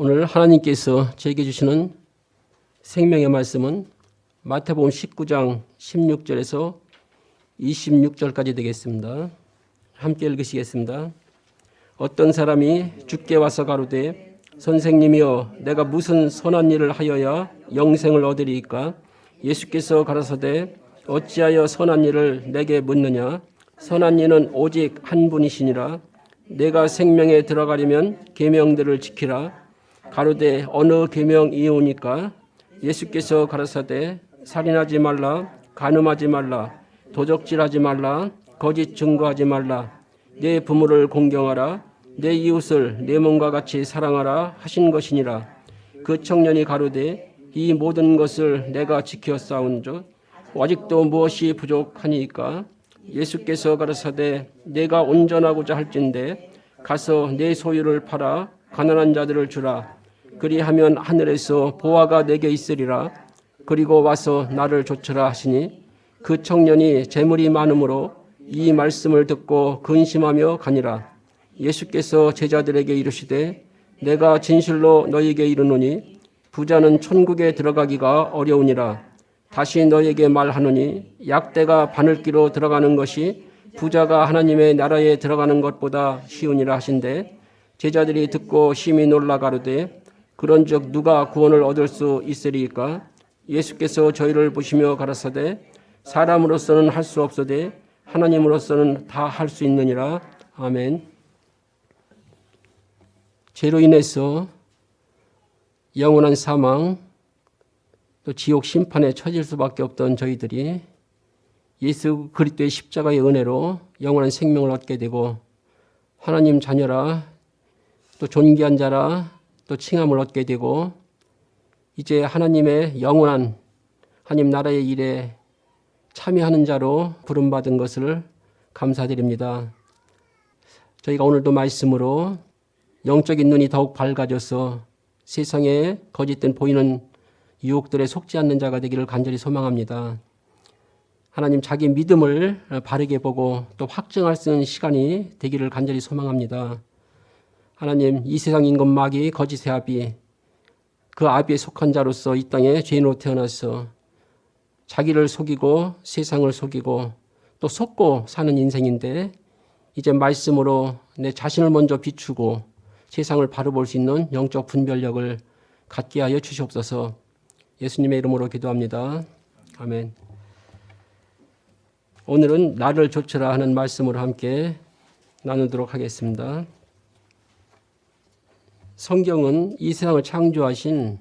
오늘 하나님께서 저에게 주시는 생명의 말씀은 마태복음 19장 16절에서 26절까지 되겠습니다. 함께 읽으시겠습니다. 어떤 사람이 주께 와서 가로되 선생님이여 내가 무슨 선한 일을 하여야 영생을 얻으리이까? 예수께서 가라사대 어찌하여 선한 일을 내게 묻느냐? 선한 이는 오직 한 분이시니라. 내가 생명에 들어가려면 계명들을 지키라. 가로되 어느 계명이오니까? 예수께서 가라사대 살인하지 말라, 간음하지 말라, 도적질하지 말라, 거짓 증거하지 말라, 내 부모를 공경하라, 내 이웃을 내 몸과 같이 사랑하라 하신 것이니라. 그 청년이 가로되 이 모든 것을 내가 지켰사온즉 아직도 무엇이 부족하니까? 예수께서 가라사대 내가 온전하고자 할진대 가서 내 소유를 팔아 가난한 자들을 주라. 그리하면 하늘에서 보화가 내게 있으리라. 그리고 와서 나를 좇으라 하시니 그 청년이 재물이 많으므로 이 말씀을 듣고 근심하며 가니라. 예수께서 제자들에게 이르시되 내가 진실로 너희에게 이르노니 부자는 천국에 들어가기가 어려우니라. 다시 너희에게 말하노니 약대가 바늘기로 들어가는 것이 부자가 하나님의 나라에 들어가는 것보다 쉬우니라 하신대 제자들이 듣고 심히 놀라 가로되 그런즉 누가 구원을 얻을 수 있으리이까? 예수께서 저희를 보시며 가라사대 사람으로서는 할 수 없으되 하나님으로서는 다 할 수 있느니라. 아멘. 죄로 인해서 영원한 사망 또 지옥 심판에 처질 수밖에 없던 저희들이 예수 그리스도의 십자가의 은혜로 영원한 생명을 얻게 되고 하나님 자녀라 또 존귀한 자라 또 칭함을 얻게 되고 이제 하나님의 영원한 하나님 나라의 일에 참여하는 자로 부름받은 것을 감사드립니다. 저희가 오늘도 말씀으로 영적인 눈이 더욱 밝아져서 세상에 거짓된 보이는 유혹들에 속지 않는 자가 되기를 간절히 소망합니다. 하나님 자기 믿음을 바르게 보고 또 확증할 수 있는 시간이 되기를 간절히 소망합니다. 하나님 이 세상 임금 마귀 거짓의 아비 그 아비에 속한 자로서 이 땅에 죄인으로 태어나서 자기를 속이고 세상을 속이고 또 속고 사는 인생인데 이제 말씀으로 내 자신을 먼저 비추고 세상을 바로 볼 수 있는 영적 분별력을 갖게 하여 주시옵소서. 예수님의 이름으로 기도합니다. 아멘. 오늘은 나를 좇으라 하는 말씀으로 함께 나누도록 하겠습니다. 성경은 이 세상을 창조하신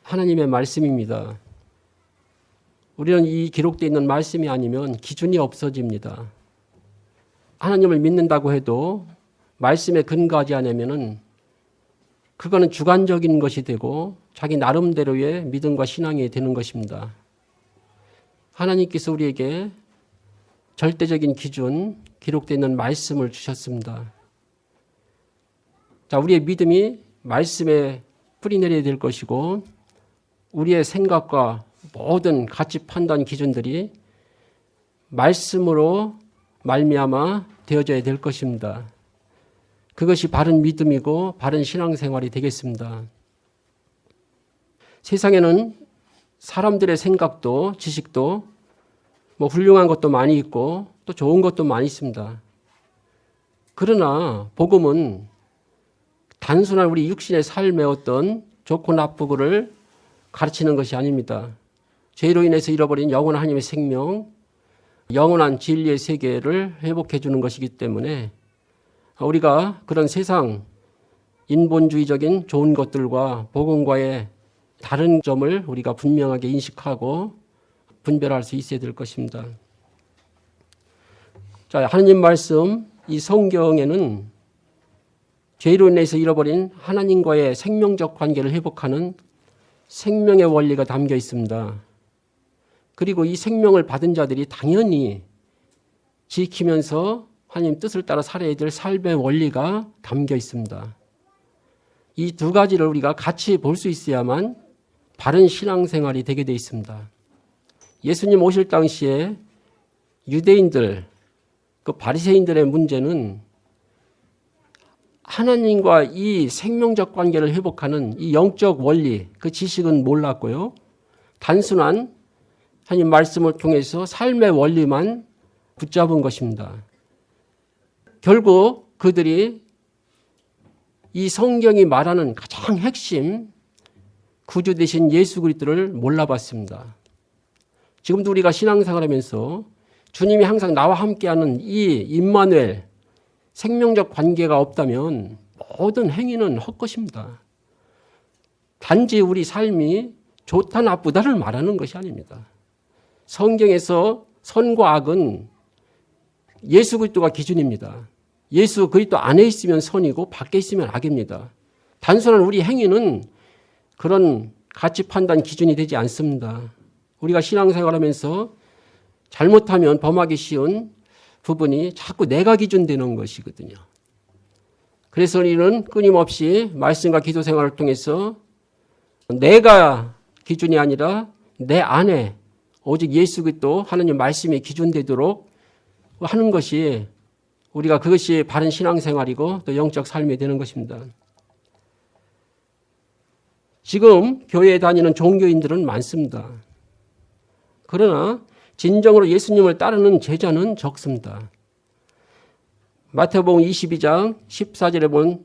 하나님의 말씀입니다. 우리는 이 기록되어 있는 말씀이 아니면 기준이 없어집니다. 하나님을 믿는다고 해도 말씀에 근거하지 않으면 그거는 주관적인 것이 되고 자기 나름대로의 믿음과 신앙이 되는 것입니다. 하나님께서 우리에게 절대적인 기준, 기록되어 있는 말씀을 주셨습니다. 자, 우리의 믿음이 말씀에 뿌리내려야 될 것이고 우리의 생각과 모든 가치 판단 기준들이 말씀으로 말미암아 되어져야 될 것입니다. 그것이 바른 믿음이고 바른 신앙생활이 되겠습니다. 세상에는 사람들의 생각도 지식도 훌륭한 것도 많이 있고 또 좋은 것도 많이 있습니다. 그러나 복음은 단순한 우리 육신의 삶의 어떤 좋고 나쁘고를 가르치는 것이 아닙니다. 죄로 인해서 잃어버린 영원한 하나님의 생명, 영원한 진리의 세계를 회복해 주는 것이기 때문에 우리가 그런 세상 인본주의적인 좋은 것들과 복음과의 다른 점을 우리가 분명하게 인식하고 분별할 수 있어야 될 것입니다. 자, 하나님 말씀, 이 성경에는 죄로 인해서 잃어버린 하나님과의 생명적 관계를 회복하는 생명의 원리가 담겨 있습니다. 그리고 이 생명을 받은 자들이 당연히 지키면서 하나님 뜻을 따라 살아야 될 삶의 원리가 담겨 있습니다. 이 두 가지를 우리가 같이 볼 수 있어야만 바른 신앙생활이 되게 되어 있습니다. 예수님 오실 당시에 유대인들, 그 바리새인들의 문제는 하나님과 이 생명적 관계를 회복하는 이 영적 원리, 그 지식은 몰랐고요. 단순한 하나님 말씀을 통해서 삶의 원리만 붙잡은 것입니다. 결국 그들이 이 성경이 말하는 가장 핵심 구주 되신 예수 그리스도를 몰라봤습니다. 지금도 우리가 신앙생활하면서 주님이 항상 나와 함께하는 이 임마누엘 생명적 관계가 없다면 모든 행위는 헛것입니다. 단지 우리 삶이 좋다 나쁘다를 말하는 것이 아닙니다. 성경에서 선과 악은 예수 그리스도가 기준입니다. 예수 그리스도 안에 있으면 선이고 밖에 있으면 악입니다. 단순한 우리 행위는 그런 가치 판단 기준이 되지 않습니다. 우리가 신앙생활하면서 잘못하면 범하기 쉬운 부분이 자꾸 내가 기준 되는 것이거든요. 그래서 우리는 끊임없이 말씀과 기도 생활을 통해서 내가 기준이 아니라 내 안에 오직 예수 그리스도 하나님 말씀이 기준되도록 하는 것이 우리가 그것이 바른 신앙생활이고 또 영적 삶이 되는 것입니다. 지금 교회에 다니는 종교인들은 많습니다. 그러나 진정으로 예수님을 따르는 제자는 적습니다. 마태복음 22장 14절에 보면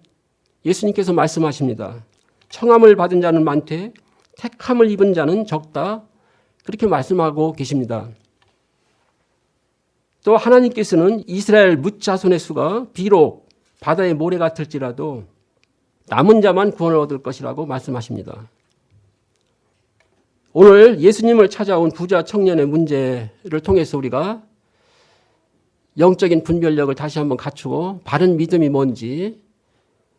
예수님께서 말씀하십니다. 청함을 받은 자는 많되 택함을 입은 자는 적다. 그렇게 말씀하고 계십니다. 또 하나님께서는 이스라엘 뭇자손의 수가 비록 바다의 모래 같을지라도 남은 자만 구원을 얻을 것이라고 말씀하십니다. 오늘 예수님을 찾아온 부자 청년의 문제를 통해서 우리가 영적인 분별력을 다시 한번 갖추고 바른 믿음이 뭔지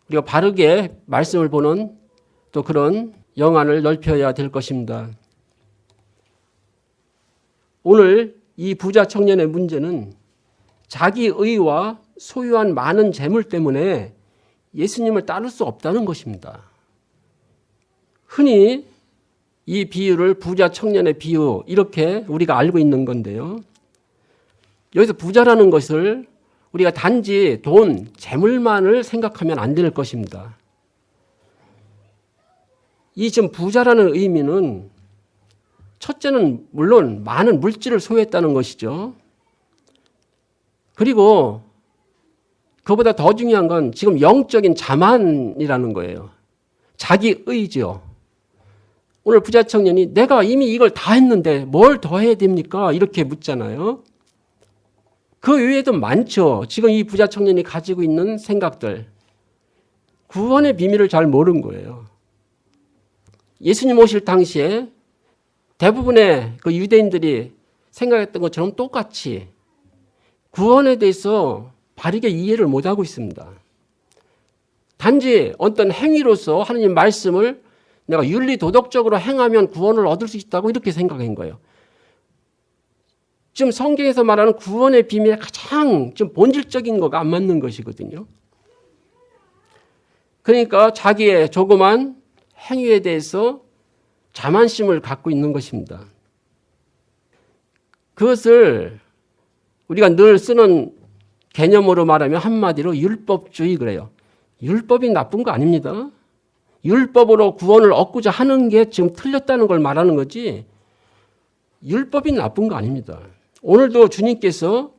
우리가 바르게 말씀을 보는 또 그런 영안을 넓혀야 될 것입니다. 오늘 이 부자 청년의 문제는 자기 의와 소유한 많은 재물 때문에 예수님을 따를 수 없다는 것입니다. 흔히 이 비유를 부자 청년의 비유 이렇게 우리가 알고 있는 건데요. 여기서 부자라는 것을 우리가 단지 돈, 재물만을 생각하면 안 될 것입니다. 이 지금 부자라는 의미는 첫째는 물론 많은 물질을 소유했다는 것이죠. 그리고 그보다 더 중요한 건 지금 영적인 자만이라는 거예요. 자기 의죠. 오늘 부자 청년이 내가 이미 이걸 다 했는데 뭘 더 해야 됩니까? 이렇게 묻잖아요. 그 외에도 많죠. 지금 이 부자 청년이 가지고 있는 생각들. 구원의 비밀을 잘 모르는 거예요. 예수님 오실 당시에 대부분의 그 유대인들이 생각했던 것처럼 똑같이 구원에 대해서 바르게 이해를 못하고 있습니다. 단지 어떤 행위로서 하나님 말씀을 내가 윤리 도덕적으로 행하면 구원을 얻을 수 있다고 이렇게 생각한 거예요. 지금 성경에서 말하는 구원의 비밀의 가장 좀 본질적인 거가 안 맞는 것이거든요. 그러니까 자기의 조그만 행위에 대해서 자만심을 갖고 있는 것입니다. 그것을 우리가 늘 쓰는 개념으로 말하면 한마디로 율법주의 그래요. 율법이 나쁜 거 아닙니다. 율법으로 구원을 얻고자 하는 게 지금 틀렸다는 걸 말하는 거지 율법이 나쁜 거 아닙니다. 오늘도 주님께서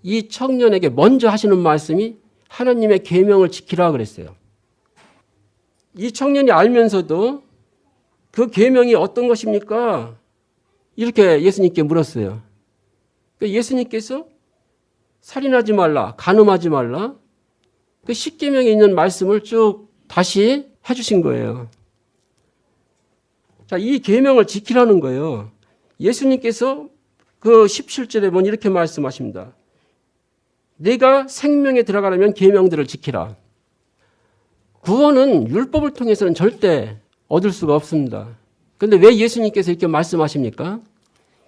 이 청년에게 먼저 하시는 말씀이 하나님의 계명을 지키라 그랬어요. 이 청년이 알면서도 그 계명이 어떤 것입니까? 이렇게 예수님께 물었어요. 예수님께서 살인하지 말라, 간음하지 말라, 그 10계명에 있는 말씀을 쭉 다시 해주신 거예요. 자, 이 계명을 지키라는 거예요. 예수님께서 그 17절에 보면 이렇게 말씀하십니다. 내가 생명에 들어가려면 계명들을 지키라. 구원은 율법을 통해서는 절대 얻을 수가 없습니다. 그런데 왜 예수님께서 이렇게 말씀하십니까?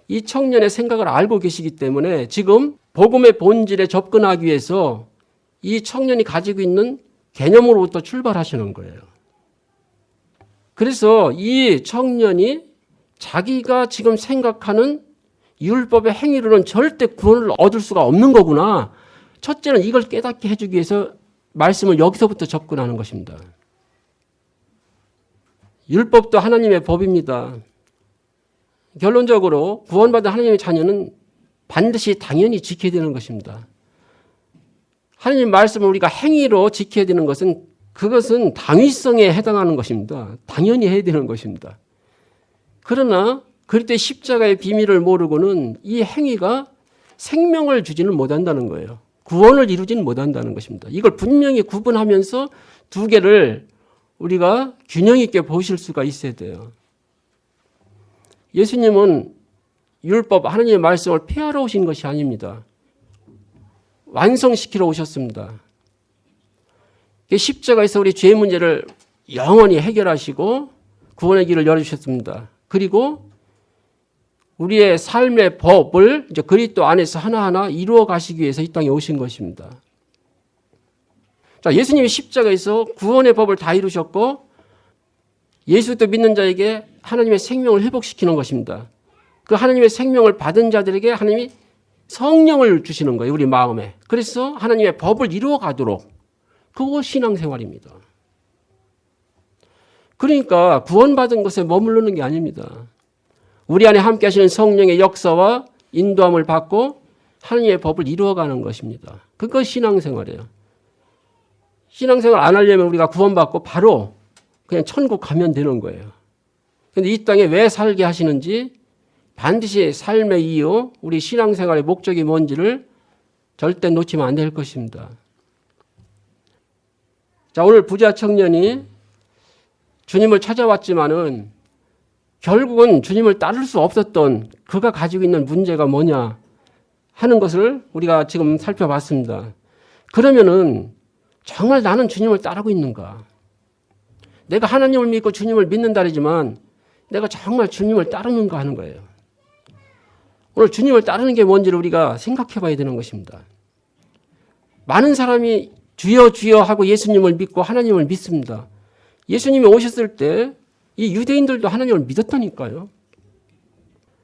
이 청년의 생각을 알고 계시기 때문에 지금 복음의 본질에 접근하기 위해서 이 청년이 가지고 있는 개념으로부터 출발하시는 거예요. 그래서 이 청년이 자기가 지금 생각하는 율법의 행위로는 절대 구원을 얻을 수가 없는 거구나. 첫째는 이걸 깨닫게 해주기 위해서 말씀을 여기서부터 접근하는 것입니다. 율법도 하나님의 법입니다. 결론적으로 구원받은 하나님의 자녀는 반드시 당연히 지켜야 되는 것입니다. 하나님 말씀을 우리가 행위로 지켜야 되는 것은 그것은 당위성에 해당하는 것입니다. 당연히 해야 되는 것입니다. 그러나 그럴 때 십자가의 비밀을 모르고는 이 행위가 생명을 주지는 못한다는 거예요. 구원을 이루지는 못한다는 것입니다. 이걸 분명히 구분하면서 두 개를 우리가 균형 있게 보실 수가 있어야 돼요. 예수님은 율법 하나님의 말씀을 폐하러 오신 것이 아닙니다. 완성시키러 오셨습니다. 십자가에서 우리 죄의 문제를 영원히 해결하시고 구원의 길을 열어주셨습니다. 그리고 우리의 삶의 법을 이제 그리스도 안에서 하나하나 이루어 가시기 위해서 이 땅에 오신 것입니다. 자, 예수님이 십자가에서 구원의 법을 다 이루셨고 예수도 믿는 자에게 하나님의 생명을 회복시키는 것입니다. 그 하나님의 생명을 받은 자들에게 하나님이 성령을 주시는 거예요. 우리 마음에. 그래서 하나님의 법을 이루어 가도록. 그거 신앙생활입니다. 그러니까 구원받은 것에 머무르는 게 아닙니다. 우리 안에 함께 하시는 성령의 역사와 인도함을 받고 하나님의 법을 이루어가는 것입니다. 그거 신앙생활이에요. 신앙생활 안 하려면 우리가 구원받고 바로 그냥 천국 가면 되는 거예요. 그런데 이 땅에 왜 살게 하시는지 반드시 삶의 이유, 우리 신앙생활의 목적이 뭔지를 절대 놓치면 안 될 것입니다. 자, 오늘 부자 청년이 주님을 찾아왔지만은 결국은 주님을 따를 수 없었던 그가 가지고 있는 문제가 뭐냐 하는 것을 우리가 지금 살펴봤습니다. 그러면은 정말 나는 주님을 따르고 있는가? 내가 하나님을 믿고 주님을 믿는다지만 내가 정말 주님을 따르는가 하는 거예요. 오늘 주님을 따르는 게 뭔지를 우리가 생각해 봐야 되는 것입니다. 많은 사람이 주여 주여 하고 예수님을 믿고 하나님을 믿습니다. 예수님이 오셨을 때 이 유대인들도 하나님을 믿었다니까요.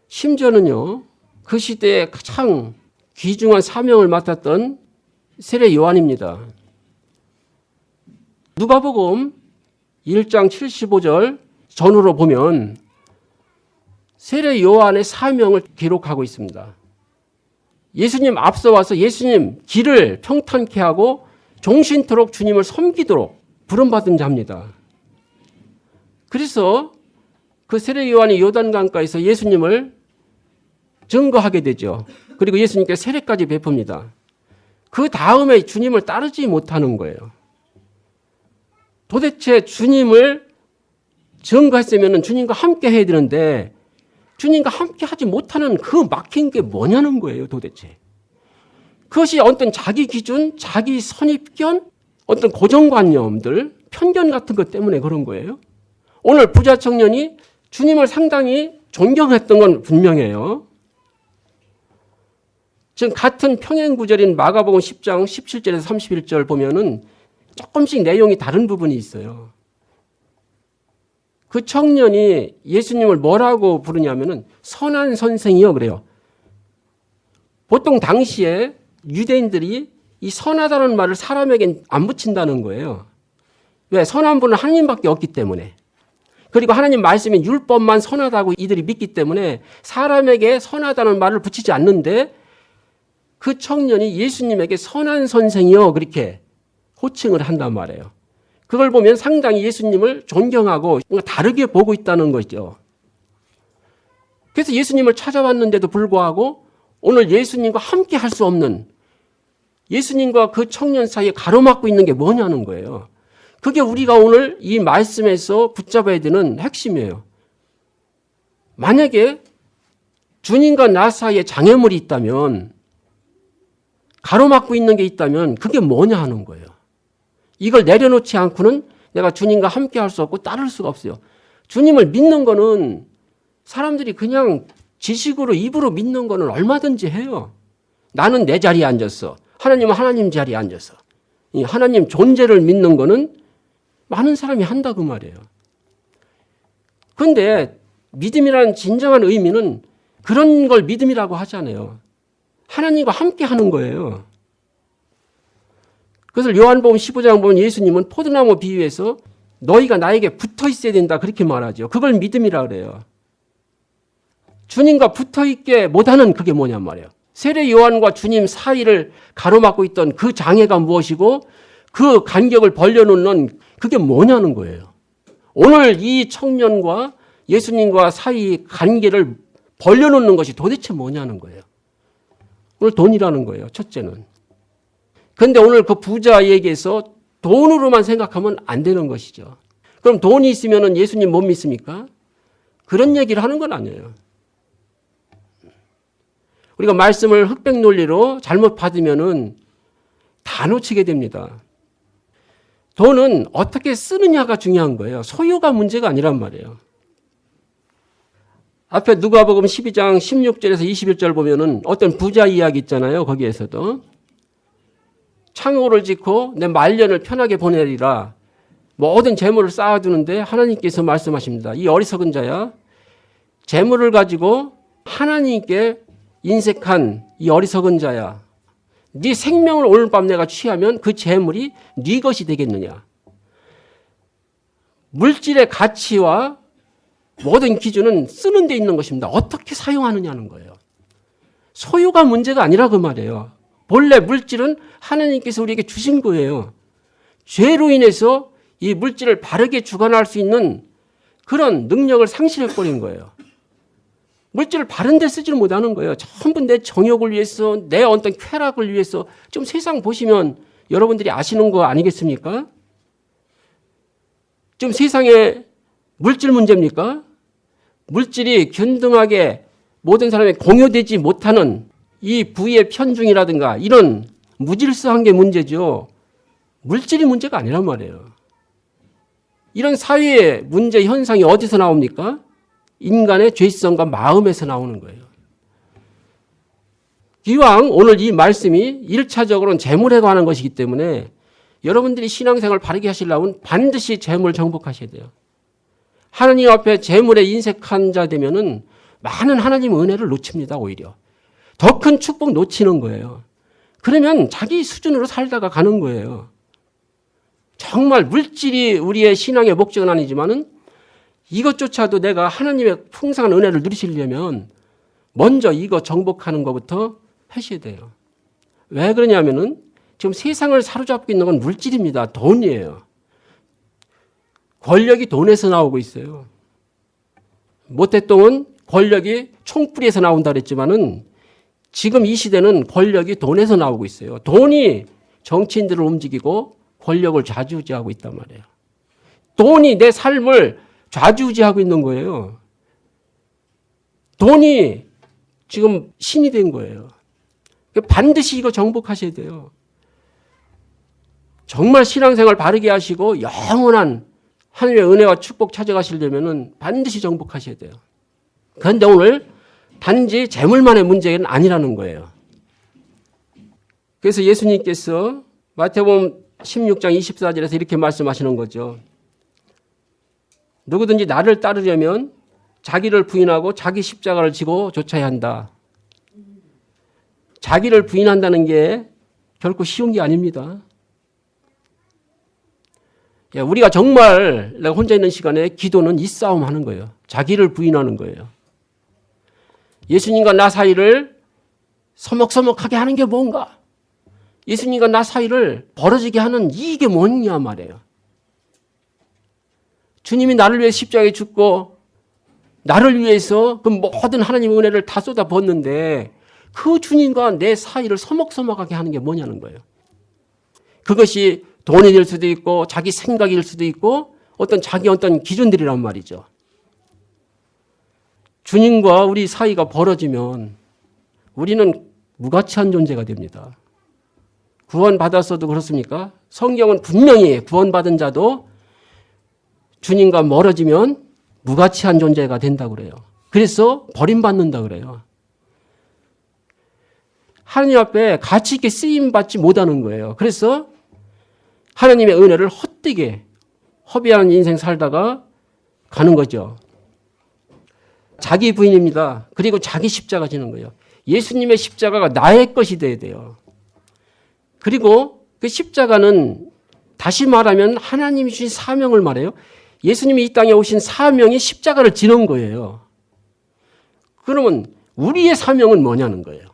심지어는요, 그 시대에 가장 귀중한 사명을 맡았던 세례 요한입니다. 누가복음 1장 75절 전후로 보면 세례 요한의 사명을 기록하고 있습니다. 예수님 앞서 와서 예수님 길을 평탄케 하고 종신토록 주님을 섬기도록 부름받은 자입니다. 그래서 그 세례 요한이 요단강가에서 예수님을 증거하게 되죠. 그리고 예수님께 세례까지 베풉니다. 그 다음에 주님을 따르지 못하는 거예요. 도대체 주님을 증거했으면 주님과 함께 해야 되는데 주님과 함께 하지 못하는 그 막힌 게 뭐냐는 거예요, 도대체. 그것이 어떤 자기 기준, 자기 선입견, 어떤 고정관념들, 편견 같은 것 때문에 그런 거예요. 오늘 부자 청년이 주님을 상당히 존경했던 건 분명해요. 지금 같은 평행 구절인 마가복음 10장 17절에서 31절 보면은 조금씩 내용이 다른 부분이 있어요. 그 청년이 예수님을 뭐라고 부르냐면은 선한 선생이요 그래요. 보통 당시에 유대인들이 이 선하다는 말을 사람에겐 안 붙인다는 거예요. 왜? 선한 분은 하나님밖에 없기 때문에. 그리고 하나님 말씀인 율법만 선하다고 이들이 믿기 때문에 사람에게 선하다는 말을 붙이지 않는데 그 청년이 예수님에게 선한 선생이요 그렇게 호칭을 한단 말이에요. 그걸 보면 상당히 예수님을 존경하고 뭔가 다르게 보고 있다는 거죠. 그래서 예수님을 찾아왔는데도 불구하고 오늘 예수님과 함께 할 수 없는 예수님과 그 청년 사이에 가로막고 있는 게 뭐냐는 거예요. 그게 우리가 오늘 이 말씀에서 붙잡아야 되는 핵심이에요. 만약에 주님과 나 사이에 장애물이 있다면, 가로막고 있는 게 있다면 그게 뭐냐 하는 거예요. 이걸 내려놓지 않고는 내가 주님과 함께 할 수 없고 따를 수가 없어요. 주님을 믿는 거는 사람들이 그냥 지식으로 입으로 믿는 거는 얼마든지 해요. 나는 내 자리에 앉았어. 하나님은 하나님 자리에 앉아서. 이 하나님 존재를 믿는 거는 많은 사람이 한다 그 말이에요. 그런데 믿음이라는 진정한 의미는 그런 걸 믿음이라고 하잖아요. 하나님과 함께 하는 거예요. 그것을 요한복음 15장 보면 예수님은 포도나무 비유해서 너희가 나에게 붙어 있어야 된다 그렇게 말하죠. 그걸 믿음이라 그래요. 주님과 붙어 있게 못하는 그게 뭐냔 말이에요. 세례 요한과 주님 사이를 가로막고 있던 그 장애가 무엇이고 그 간격을 벌려놓는 그게 뭐냐는 거예요. 오늘 이 청년과 예수님과 사이 관계를 벌려놓는 것이 도대체 뭐냐는 거예요. 오늘 돈이라는 거예요. 첫째는. 그런데 오늘 그 부자에게서 돈으로만 생각하면 안 되는 것이죠. 그럼 돈이 있으면 예수님 못 믿습니까? 그런 얘기를 하는 건 아니에요. 우리가 말씀을 흑백 논리로 잘못 받으면은 다 놓치게 됩니다. 돈은 어떻게 쓰느냐가 중요한 거예요. 소유가 문제가 아니란 말이에요. 앞에 누가복음 12장 16절에서 21절 보면은 어떤 부자 이야기 있잖아요. 거기에서도 창고를 짓고 내 말년을 편하게 보내리라. 모든 재물을 쌓아두는데 하나님께서 말씀하십니다. 이 어리석은 자야, 재물을 가지고 하나님께 인색한 이 어리석은 자야, 네 생명을 오늘 밤 내가 취하면 그 재물이 네 것이 되겠느냐. 물질의 가치와 모든 기준은 쓰는 데 있는 것입니다. 어떻게 사용하느냐는 거예요. 소유가 문제가 아니라 그 말이에요. 본래 물질은 하나님께서 우리에게 주신 거예요. 죄로 인해서 이 물질을 바르게 주관할 수 있는 그런 능력을 상실해버린 거예요. 물질을 바른 데 쓰지를 못하는 거예요. 전부 내 정욕을 위해서, 내 어떤 쾌락을 위해서. 좀 세상 보시면 여러분들이 아시는 거 아니겠습니까? 좀 세상에 물질 문제입니까? 물질이 균등하게 모든 사람이 공유되지 못하는 이 부의 편중이라든가 이런 무질서한 게 문제죠. 물질이 문제가 아니란 말이에요. 이런 사회의 문제 현상이 어디서 나옵니까? 인간의 죄성과 마음에서 나오는 거예요. 기왕 오늘 이 말씀이 1차적으로는 재물에 관한 것이기 때문에 여러분들이 신앙생활을 바르게 하시려면 반드시 재물 정복하셔야 돼요. 하나님 앞에 재물에 인색한 자 되면은 많은 하나님 은혜를 놓칩니다. 오히려 더 큰 축복 놓치는 거예요. 그러면 자기 수준으로 살다가 가는 거예요. 정말 물질이 우리의 신앙의 목적은 아니지만은 이것조차도 내가 하나님의 풍성한 은혜를 누리시려면 먼저 이거 정복하는 것부터 하셔야 돼요. 왜 그러냐면은 지금 세상을 사로잡고 있는 건 물질입니다. 돈이에요. 권력이 돈에서 나오고 있어요. 모태똥은 권력이 총뿌리에서 나온다 그랬지만은 지금 이 시대는 권력이 돈에서 나오고 있어요. 돈이 정치인들을 움직이고 권력을 좌지우지하고 있단 말이에요. 돈이 내 삶을 좌지우지하고 있는 거예요. 돈이 지금 신이 된 거예요. 반드시 이거 정복하셔야 돼요. 정말 신앙생활 바르게 하시고 영원한 하나님의 은혜와 축복 찾아가시려면 반드시 정복하셔야 돼요. 그런데 오늘 단지 재물만의 문제는 아니라는 거예요. 그래서 예수님께서 마태복음 16장 24절에서 이렇게 말씀하시는 거죠. 누구든지 나를 따르려면 자기를 부인하고 자기 십자가를 지고 쫓아야 한다. 자기를 부인한다는 게 결코 쉬운 게 아닙니다. 우리가 정말 내가 혼자 있는 시간에 기도는 이 싸움 하는 거예요. 자기를 부인하는 거예요. 예수님과 나 사이를 서먹서먹하게 하는 게 뭔가? 예수님과 나 사이를 벌어지게 하는 이게 뭐냐 말이에요. 주님이 나를 위해 십자가에 죽고 나를 위해서 그 모든 하나님의 은혜를 다 쏟아붓는데 그 주님과 내 사이를 서먹서먹하게 하는 게 뭐냐는 거예요. 그것이 돈이 될 수도 있고 자기 생각일 수도 있고 자기 어떤 기준들이란 말이죠. 주님과 우리 사이가 벌어지면 우리는 무가치한 존재가 됩니다. 구원받았어도 그렇습니까? 성경은 분명히 구원받은 자도 주님과 멀어지면 무가치한 존재가 된다고 그래요. 그래서 버림받는다고 그래요. 하나님 앞에 가치 있게 쓰임받지 못하는 거예요. 그래서 하나님의 은혜를 헛되게 허비하는 인생 살다가 가는 거죠. 자기 부인입니다. 그리고 자기 십자가 지는 거예요. 예수님의 십자가가 나의 것이 돼야 돼요. 그리고 그 십자가는 다시 말하면 하나님이 주신 사명을 말해요. 예수님이 이 땅에 오신 사명이 십자가를 지는 거예요. 그러면 우리의 사명은 뭐냐는 거예요.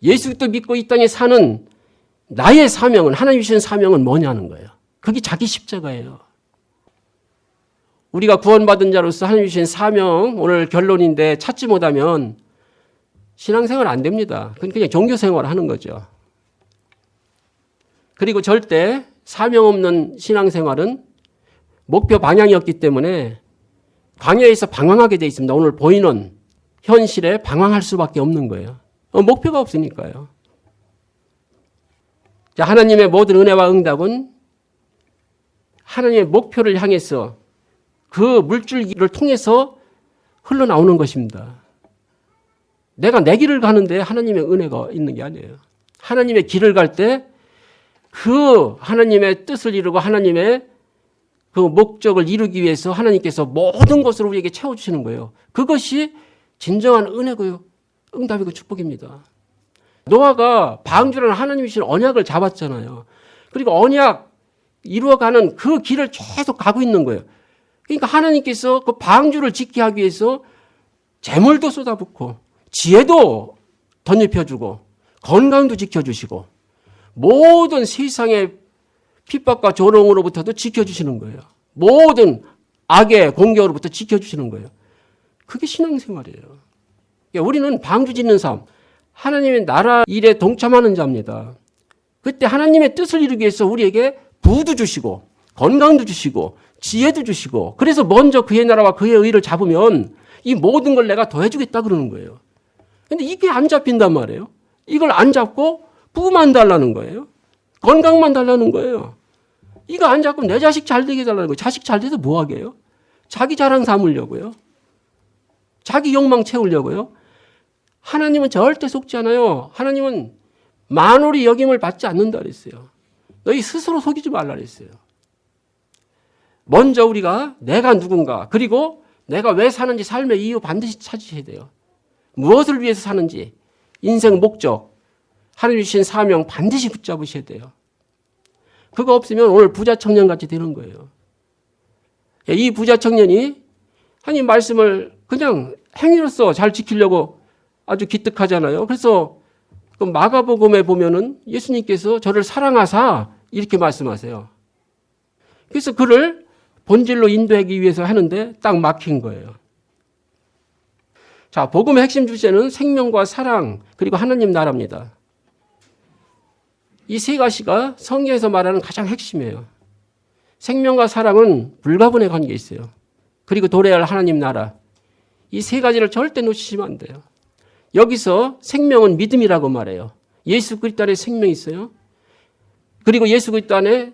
예수 그리스도 믿고 이 땅에 사는 나의 사명은, 하나님이 주신 사명은 뭐냐는 거예요. 그게 자기 십자가예요. 우리가 구원받은 자로서 하나님이 주신 사명, 오늘 결론인데 찾지 못하면 신앙생활 안 됩니다. 그건 그냥 종교생활을 하는 거죠. 그리고 절대 사명 없는 신앙생활은 목표 방향이 없기 때문에 광야에서 방황하게 돼 있습니다. 오늘 보이는 현실에 방황할 수밖에 없는 거예요. 목표가 없으니까요. 자, 하나님의 모든 은혜와 응답은 하나님의 목표를 향해서 그 물줄기를 통해서 흘러나오는 것입니다. 내가 내 길을 가는데 하나님의 은혜가 있는 게 아니에요. 하나님의 길을 갈 때 그 하나님의 뜻을 이루고 하나님의 그 목적을 이루기 위해서 하나님께서 모든 것을 우리에게 채워주시는 거예요. 그것이 진정한 은혜고요. 응답이고 축복입니다. 노아가 방주라는 하나님이 주신 언약을 잡았잖아요. 그리고 언약 이루어가는 그 길을 계속 가고 있는 거예요. 그러니까 하나님께서 그 방주를 짓게 하기 위해서 재물도 쏟아붓고 지혜도 덧입혀주고 건강도 지켜주시고 모든 세상의 핍박과 조롱으로부터도 지켜주시는 거예요. 모든 악의 공격으로부터 지켜주시는 거예요. 그게 신앙생활이에요. 그러니까 우리는 방주 짓는 삶, 하나님의 나라 일에 동참하는 자입니다. 그때 하나님의 뜻을 이루기 위해서 우리에게 부도 주시고 건강도 주시고 지혜도 주시고 그래서 먼저 그의 나라와 그의 의를 잡으면 이 모든 걸 내가 더해주겠다 그러는 거예요. 근데 이게 안 잡힌단 말이에요. 이걸 안 잡고 부만 달라는 거예요. 건강만 달라는 거예요. 이거 안 잡고 내 자식 잘 되게 달라는 거예요. 자식 잘 돼서 뭐 하게요? 자기 자랑 삼으려고요. 자기 욕망 채우려고요. 하나님은 절대 속지 않아요. 하나님은 만홀이 여김을 받지 않는다 그랬어요. 너희 스스로 속이지 말라 그랬어요. 먼저 우리가 내가 누군가 그리고 내가 왜 사는지 삶의 이유 반드시 찾으셔야 돼요. 무엇을 위해서 사는지 인생 목적 하나님 주신 사명 반드시 붙잡으셔야 돼요. 그거 없으면 오늘 부자 청년같이 되는 거예요. 이 부자 청년이 하나님 말씀을 그냥 행위로서 잘 지키려고 아주 기특하잖아요. 그래서 그 마가복음에 보면은 예수님께서 저를 사랑하사 이렇게 말씀하세요. 그래서 그를 본질로 인도하기 위해서 하는데 딱 막힌 거예요. 자, 복음의 핵심 주제는 생명과 사랑 그리고 하나님 나라입니다. 이 세 가지가 성경에서 말하는 가장 핵심이에요. 생명과 사랑은 불가분의 관계에 있어요. 그리고 도래할 하나님 나라. 이 세 가지를 절대 놓치시면 안 돼요. 여기서 생명은 믿음이라고 말해요. 예수 그리스도 안에 생명이 있어요. 그리고 예수 그리스도 안에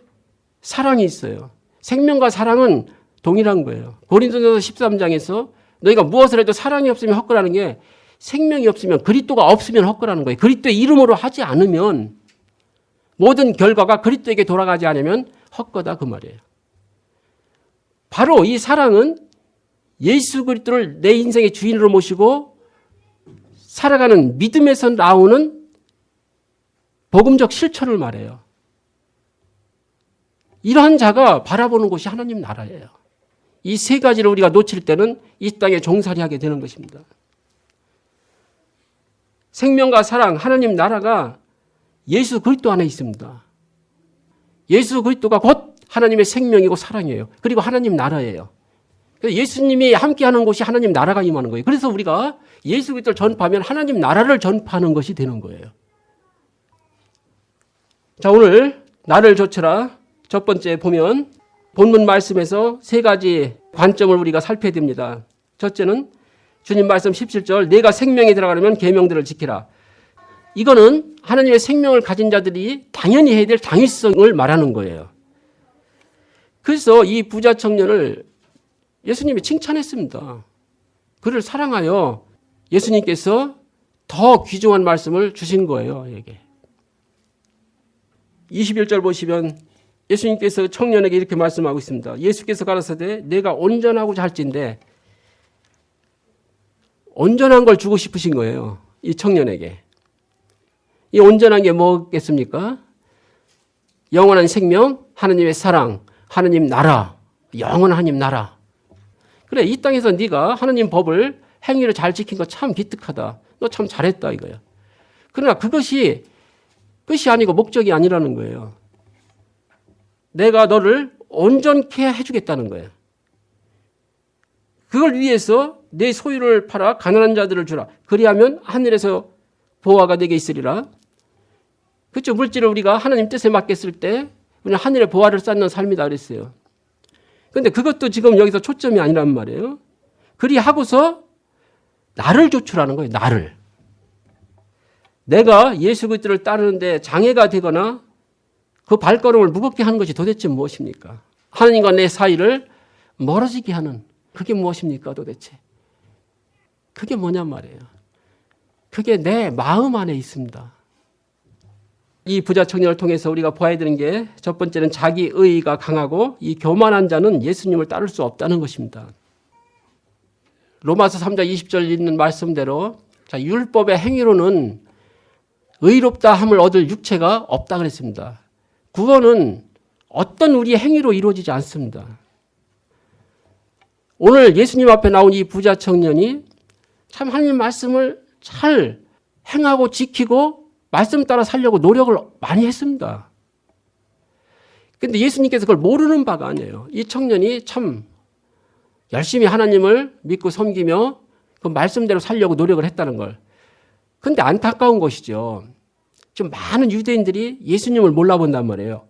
사랑이 있어요. 생명과 사랑은 동일한 거예요. 고린도전서 13장에서 너희가 무엇을 해도 사랑이 없으면 헛거라는 게 생명이 없으면 그리스도가 없으면 헛거라는 거예요. 그리스도의 이름으로 하지 않으면 모든 결과가 그리스도에게 돌아가지 않으면 헛거다 그 말이에요. 바로 이 사랑은 예수 그리스도를 내 인생의 주인으로 모시고 살아가는 믿음에서 나오는 복음적 실천을 말해요. 이러한 자가 바라보는 곳이 하나님 나라예요. 이 세 가지를 우리가 놓칠 때는 이 땅에 종살이하게 되는 것입니다. 생명과 사랑, 하나님 나라가 예수 그리스도 안에 있습니다. 예수 그리스도가 곧 하나님의 생명이고 사랑이에요. 그리고 하나님 나라예요. 예수님이 함께하는 곳이 하나님 나라가 임하는 거예요. 그래서 우리가 예수 그리스도를 전파하면 하나님 나라를 전파하는 것이 되는 거예요. 자, 오늘 나를 조쳐라 첫 번째 보면 본문 말씀에서 세 가지 관점을 우리가 살펴야 됩니다. 첫째는 주님 말씀 17절 내가 생명에 들어가려면 계명들을 지키라. 이거는 하나님의 생명을 가진 자들이 당연히 해야 될 당위성을 말하는 거예요. 그래서 이 부자 청년을 예수님이 칭찬했습니다. 그를 사랑하여 예수님께서 더 귀중한 말씀을 주신 거예요. 이게 21절 보시면 예수님께서 청년에게 이렇게 말씀하고 있습니다. 예수께서 가라사대 내가 온전하고자 할진대 온전한 걸 주고 싶으신 거예요. 이 청년에게. 이 온전한 게 뭐겠습니까? 영원한 생명, 하느님의 사랑, 하느님 나라, 영원한 하느님 나라. 그래, 이 땅에서 네가 하느님 법을 행위를 잘 지킨 거 참 기특하다. 너 참 잘했다 이거야. 그러나 그것이 끝이 아니고 목적이 아니라는 거예요. 내가 너를 온전케 해주겠다는 거예요. 그걸 위해서 내 소유를 팔아 가난한 자들을 주라. 그리하면 하늘에서 보화가 내게 있으리라. 그렇죠. 물질을 우리가 하나님 뜻에 맡겼을 때 우리는 하늘에 보화를 쌓는 삶이다 그랬어요. 그런데 그것도 지금 여기서 초점이 아니란 말이에요. 그리하고서 나를 조출하는 거예요. 나를. 내가 예수 그리스도를 따르는데 장애가 되거나 그 발걸음을 무겁게 하는 것이 도대체 무엇입니까? 하나님과 내 사이를 멀어지게 하는 그게 무엇입니까 도대체? 그게 뭐냔 말이에요. 그게 내 마음 안에 있습니다. 이 부자 청년을 통해서 우리가 보아야 되는 게 첫 번째는 자기 의의가 강하고 이 교만한 자는 예수님을 따를 수 없다는 것입니다. 로마서 3장 20절 있는 말씀대로 자, 율법의 행위로는 의롭다 함을 얻을 육체가 없다 그랬습니다. 구원은 어떤 우리의 행위로 이루어지지 않습니다. 오늘 예수님 앞에 나온 이 부자 청년이 참 하나님 말씀을 잘 행하고 지키고 말씀 따라 살려고 노력을 많이 했습니다. 그런데 예수님께서 그걸 모르는 바가 아니에요. 이 청년이 참 열심히 하나님을 믿고 섬기며 그 말씀대로 살려고 노력을 했다는 걸. 그런데 안타까운 것이죠. 좀 많은 유대인들이 예수님을 몰라본단 말이에요.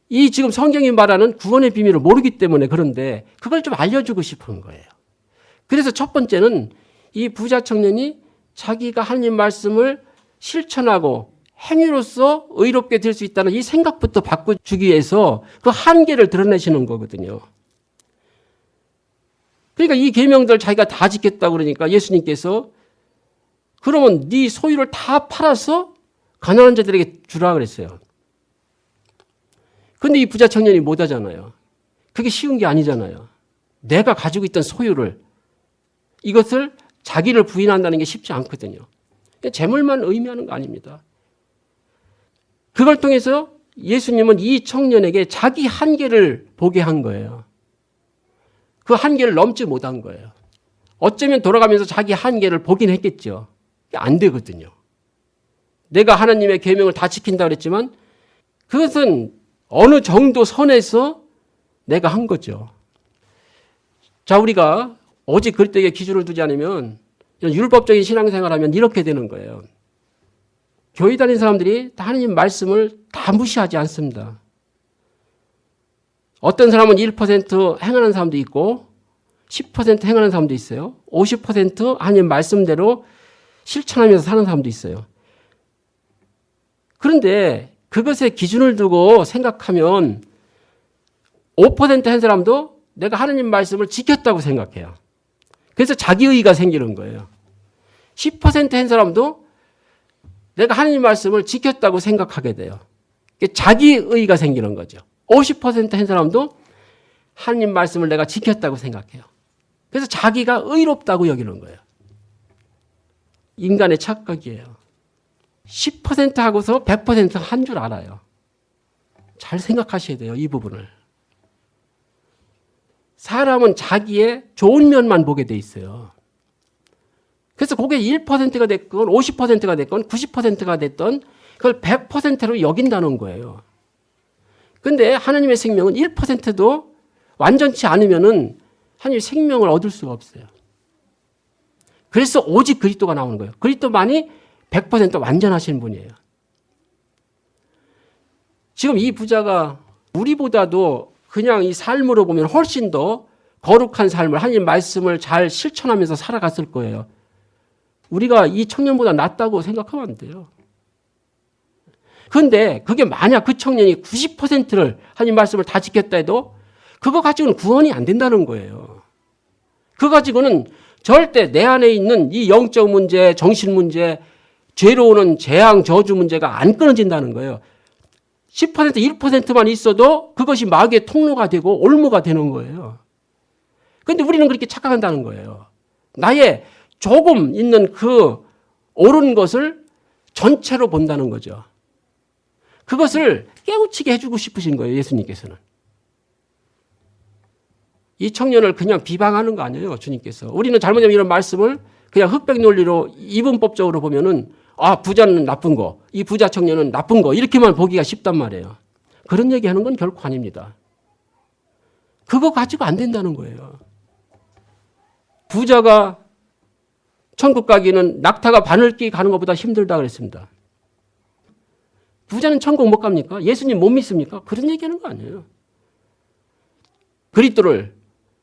이 지금 성경이 말하는 구원의 비밀을 모르기 때문에 그런데 그걸 좀 알려주고 싶은 거예요. 그래서 첫 번째는 이 부자 청년이 자기가 하나님 말씀을 실천하고 행위로서 의롭게 될 수 있다는 이 생각부터 바꿔주기 위해서 그 한계를 드러내시는 거거든요. 그러니까 이 계명들 자기가 다 지켰다고 그러니까 예수님께서 그러면 네 소유를 다 팔아서 가난한 자들에게 주라 그랬어요. 그런데 이 부자 청년이 못 하잖아요. 그게 쉬운 게 아니잖아요. 내가 가지고 있던 소유를 이것을 자기를 부인한다는 게 쉽지 않거든요. 재물만 의미하는 거 아닙니다. 그걸 통해서 예수님은 이 청년에게 자기 한계를 보게 한 거예요. 그 한계를 넘지 못한 거예요. 어쩌면 돌아가면서 자기 한계를 보긴 했겠죠. 안 되거든요. 내가 하나님의 계명을 다 지킨다 그랬지만 그것은 어느 정도 선에서 내가 한 거죠. 자, 우리가 오직 그리스도에게 기준을 두지 않으면 이런 율법적인 신앙생활하면 이렇게 되는 거예요. 교회 다니는 사람들이 다 하나님 말씀을 다 무시하지 않습니다. 어떤 사람은 1% 행하는 사람도 있고 10% 행하는 사람도 있어요. 50% 하나님 말씀대로 실천하면서 사는 사람도 있어요. 그런데 그것에 기준을 두고 생각하면 5%한 사람도 내가 하나님 말씀을 지켰다고 생각해요. 그래서 자기의의가 생기는 거예요. 10%한 사람도 내가 하나님 말씀을 지켰다고 생각하게 돼요. 자기의의가 생기는 거죠. 50%한 사람도 하나님 말씀을 내가 지켰다고 생각해요. 그래서 자기가 의롭다고 여기는 거예요. 인간의 착각이에요. 10% 하고서 100% 한 줄 알아요. 잘 생각하셔야 돼요. 이 부분을. 사람은 자기의 좋은 면만 보게 돼 있어요. 그래서 그게 1%가 됐건 50%가 됐건 90%가 됐던 그걸 100%로 여긴다는 거예요. 그런데 하나님의 생명은 1%도 완전치 않으면은 하나님의 생명을 얻을 수가 없어요. 그래서 오직 그리스도가 나오는 거예요. 그리스도만이 100% 완전하신 분이에요. 지금 이 부자가 우리보다도 그냥 이 삶으로 보면 훨씬 더 거룩한 삶을 하나님 말씀을 잘 실천하면서 살아갔을 거예요. 우리가 이 청년보다 낫다고 생각하면 안 돼요. 그런데 그게 만약 그 청년이 90%를 하나님 말씀을 다 지켰다 해도 그거 가지고는 구원이 안 된다는 거예요. 그거 가지고는 절대 내 안에 있는 이 영적 문제, 정신 문제, 죄로 오는 재앙, 저주 문제가 안 끊어진다는 거예요. 10%, 1%만 있어도 그것이 마귀의 통로가 되고 올무가 되는 거예요. 그런데 우리는 그렇게 착각한다는 거예요. 나의 조금 있는 그 옳은 것을 전체로 본다는 거죠. 그것을 깨우치게 해주고 싶으신 거예요, 예수님께서는. 이 청년을 그냥 비방하는 거 아니에요, 주님께서. 우리는 잘못하면 이런 말씀을 그냥 흑백 논리로 이분법적으로 보면은 부자는 나쁜 거, 이 부자 청년은 나쁜 거 이렇게만 보기가 쉽단 말이에요. 그런 얘기하는 건 결코 아닙니다. 그거 가지고 안 된다는 거예요. 부자가 천국 가기는 낙타가 바늘기 가는 것보다 힘들다 그랬습니다. 부자는 천국 못 갑니까? 예수님 못 믿습니까? 그런 얘기하는 거 아니에요. 그리스도를